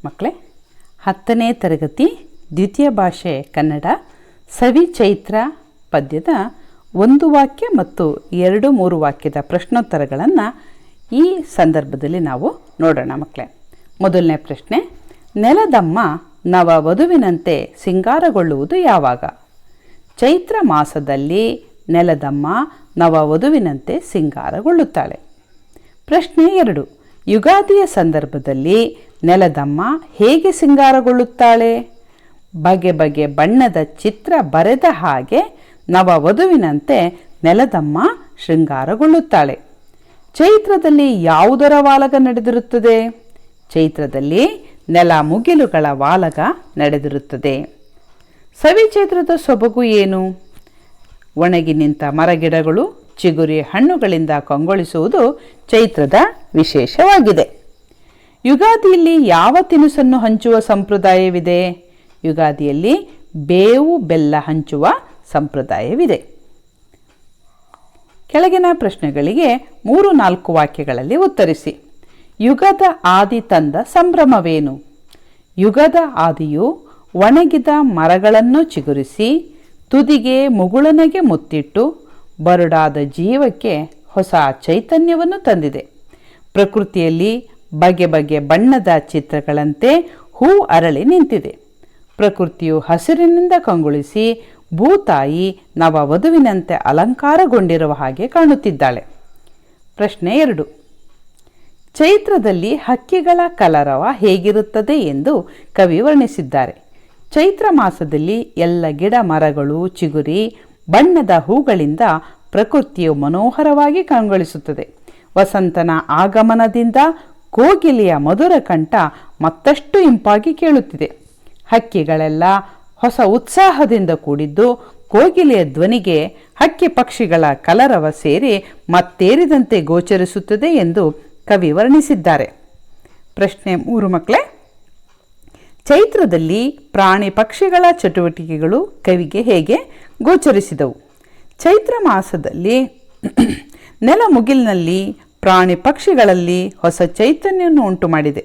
ಮಕ್ಕಳೇ, 10ನೇ ತರಗತಿ ದ್ವಿತೀಯ ಭಾಷೆ ಕನ್ನಡ ಸವಿ ಚೈತ್ರ ಪದ್ಯದ 1 ವಾಕ್ಯ ಮತ್ತು 2-3 ವಾಕ್ಯದ ಪ್ರಶ್ನೋತ್ತರಗಳನ್ನು ಈ ಸಂದರ್ಭದಲ್ಲಿ ನಾವು ನೋಡೋಣ ಮಕ್ಕಳೇ. ಮೊದಲನೇ ಪ್ರಶ್ನೆ, ನೆಲದಮ್ಮ ನವ ವಧುವಿನಂತೆ ಸಿಂಗಾರಗೊಳ್ಳುವುದು ಯಾವಾಗ? ಚೈತ್ರ ಮಾಸದಲ್ಲಿ ನೆಲದಮ್ಮ ನವ ವಧುವಿನಂತೆ ಸಿಂಗಾರಗೊಳ್ಳುತ್ತಾಳೆ. ಪ್ರಶ್ನೆ 2, ಯುಗಾದಿಯ ಸಂದರ್ಭದಲ್ಲಿ ನೆಲದಮ್ಮ ಹೇಗೆ ಸಿಂಗಾರಗೊಳ್ಳುತ್ತಾಳೆ? ಬಗೆ ಬಗೆ ಬಣ್ಣದ ಚಿತ್ರ ಬರೆದ ಹಾಗೆ ನವ ವಧುವಿನಂತೆ ನೆಲದಮ್ಮ ಶೃಂಗಾರಗೊಳ್ಳುತ್ತಾಳೆ. ಚೈತ್ರದಲ್ಲಿ ಯಾವುದರ ವಾಲಗ ನಡೆದಿರುತ್ತದೆ? ಚೈತ್ರದಲ್ಲಿ ನೆಲ ಮುಗಿಲುಗಳ ವಾಲಗ ನಡೆದಿರುತ್ತದೆ. ಸವಿಚೈತ್ರದ ಸೊಬಗು ಏನು? ಒಣಗಿ ನಿಂತ ಮರಗಿಡಗಳು ಚಿಗುರಿ ಹಣ್ಣುಗಳಿಂದ ಕಂಗೊಳಿಸುವುದು ಚೈತ್ರದ ವಿಶೇಷವಾಗಿದೆ. ಯುಗಾದಿಯಲ್ಲಿ ಯಾವ ತಿನಿಸನ್ನು ಹಂಚುವ ಸಂಪ್ರದಾಯವಿದೆ? ಯುಗಾದಿಯಲ್ಲಿ ಬೇವು ಬೆಲ್ಲ ಹಂಚುವ ಸಂಪ್ರದಾಯವಿದೆ. ಕೆಳಗಿನ ಪ್ರಶ್ನೆಗಳಿಗೆ 3-4 ವಾಕ್ಯಗಳಲ್ಲಿ ಉತ್ತರಿಸಿ. ಯುಗದ ಆದಿ ತಂದ ಸಂಭ್ರಮವೇನು? ಯುಗದ ಆದಿಯು ಒಣಗಿದ ಮರಗಳನ್ನು ಚಿಗುರಿಸಿ ತುದಿಗೆ ಮುಗುಳನೆಗೆ ಮುತ್ತಿಟ್ಟು ಬರುಡಾದ ಜೀವಕ್ಕೆ ಹೊಸ ಚೈತನ್ಯವನ್ನು ತಂದಿದೆ. ಪ್ರಕೃತಿಯಲ್ಲಿ ಬಗೆ ಬಗೆ ಬಣ್ಣದ ಚಿತ್ರಗಳಂತೆ ಹೂ ಅರಳಿ ನಿಂತಿದೆ. ಪ್ರಕೃತಿಯು ಹಸಿರಿನಿಂದ ಕಂಗೊಳಿಸಿ ಭೂತಾಯಿ ನವ ವಧುವಿನಂತೆ ಅಲಂಕಾರಗೊಂಡಿರುವ ಹಾಗೆ ಕಾಣುತ್ತಿದ್ದಾಳೆ. ಪ್ರಶ್ನೆ 2, ಚೈತ್ರದಲ್ಲಿ ಹಕ್ಕಿಗಳ ಕಲರವ ಹೇಗಿರುತ್ತದೆ ಎಂದು ಕವಿ ವರ್ಣಿಸಿದ್ದಾರೆ. ಚೈತ್ರ ಮಾಸದಲ್ಲಿ ಎಲ್ಲ ಗಿಡ ಮರಗಳು ಚಿಗುರಿ ಬಣ್ಣದ ಹೂಗಳಿಂದ ಪ್ರಕೃತಿಯು ಮನೋಹರವಾಗಿ ಕಂಗೊಳಿಸುತ್ತದೆ. ವಸಂತನ ಆಗಮನದಿಂದ ಕೋಗಿಲೆಯ ಮಧುರ ಕಂಠ ಮತ್ತಷ್ಟು ಇಂಪಾಗಿ ಕೇಳುತ್ತಿದೆ. ಹಕ್ಕಿಗಳೆಲ್ಲ ಹೊಸ ಉತ್ಸಾಹದಿಂದ ಕೂಡಿದ್ದು ಕೋಗಿಲೆಯ ಧ್ವನಿಗೆ ಹಕ್ಕಿ ಪಕ್ಷಿಗಳ ಕಲರವ ಸೇರಿ ಮತ್ತೇರಿದಂತೆ ಗೋಚರಿಸುತ್ತದೆ ಎಂದು ಕವಿ ವರ್ಣಿಸಿದ್ದಾರೆ. ಪ್ರಶ್ನೆ 3 ಮಕ್ಕಳೇ, ಚೈತ್ರದಲ್ಲಿ ಪ್ರಾಣಿ ಪಕ್ಷಿಗಳ ಚಟುವಟಿಕೆಗಳು ಕವಿಗೆ ಹೇಗೆ ಗೋಚರಿಸಿದವು? ಚೈತ್ರ ಮಾಸದಲ್ಲಿ ನೆಲ ಮುಗಿಲಿನಲ್ಲಿ ಪ್ರಾಣಿ ಪಕ್ಷಿಗಳಲ್ಲಿ ಹೊಸ ಚೈತನ್ಯವನ್ನು ಉಂಟು ಮಾಡಿದೆ.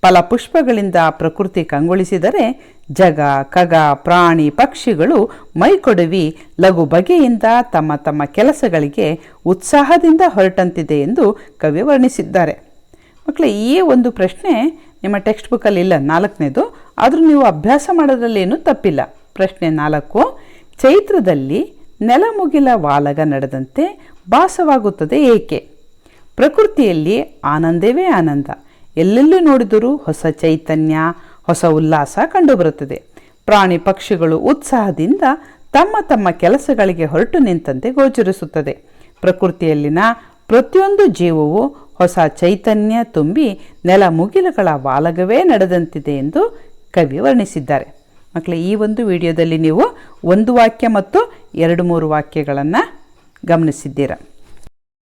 ಫಲಪುಷ್ಪಗಳಿಂದ ಪ್ರಕೃತಿ ಕಂಗೊಳಿಸಿದರೆ ಜಗ ಖಗ ಪ್ರಾಣಿ ಪಕ್ಷಿಗಳು ಮೈಕೊಡವಿ ಲಘು ಬಗೆಯಿಂದ ತಮ್ಮ ತಮ್ಮ ಕೆಲಸಗಳಿಗೆ ಉತ್ಸಾಹದಿಂದ ಹೊರಟಂತಿದೆ ಎಂದು ಕವಿ ವರ್ಣಿಸಿದ್ದಾರೆ. ಮಕ್ಕಳೇ, ಈ ಒಂದು ಪ್ರಶ್ನೆ ನಿಮ್ಮ ಟೆಕ್ಸ್ಟ್ ಬುಕ್ಕಲ್ಲಿ ಇಲ್ಲ, 4ನೇದು, ಆದರೂ ನೀವು ಅಭ್ಯಾಸ ಮಾಡೋದ್ರಲ್ಲೇನೂ ತಪ್ಪಿಲ್ಲ. ಪ್ರಶ್ನೆ 4, ಚೈತ್ರದಲ್ಲಿ ನೆಲಮುಗಿಲ ವಾಲಗ ನಡೆದಂತೆ ಭಾಸವಾಗುತ್ತದೆ ಏಕೆ? ಪ್ರಕೃತಿಯಲ್ಲಿ ಆನಂದವೇ ಆನಂದ. ಎಲ್ಲೆಲ್ಲೂ ನೋಡಿದರೂ ಹೊಸ ಚೈತನ್ಯ, ಹೊಸ ಉಲ್ಲಾಸ ಕಂಡುಬರುತ್ತದೆ. ಪ್ರಾಣಿ ಪಕ್ಷಿಗಳು ಉತ್ಸಾಹದಿಂದ ತಮ್ಮ ತಮ್ಮ ಕೆಲಸಗಳಿಗೆ ಹೊರಟು ನಿಂತಂತೆ ಗೋಚರಿಸುತ್ತದೆ. ಪ್ರಕೃತಿಯಲ್ಲಿನ ಪ್ರತಿಯೊಂದು ಜೀವವು ಹೊಸ ಚೈತನ್ಯ ತುಂಬಿ ನೆಲ ಮುಗಿಲುಗಳ ವಾಲಗವೇ ನಡೆದಂತಿದೆ ಎಂದು ಕವಿ ವರ್ಣಿಸಿದ್ದಾರೆ. ಮಕ್ಕಳೇ, ಈ ಒಂದು ವಿಡಿಯೋದಲ್ಲಿ ನೀವು 1 ವಾಕ್ಯ ಮತ್ತು 2-3 ವಾಕ್ಯಗಳನ್ನು ಗಮನಿಸಿದ್ದೀರಾ.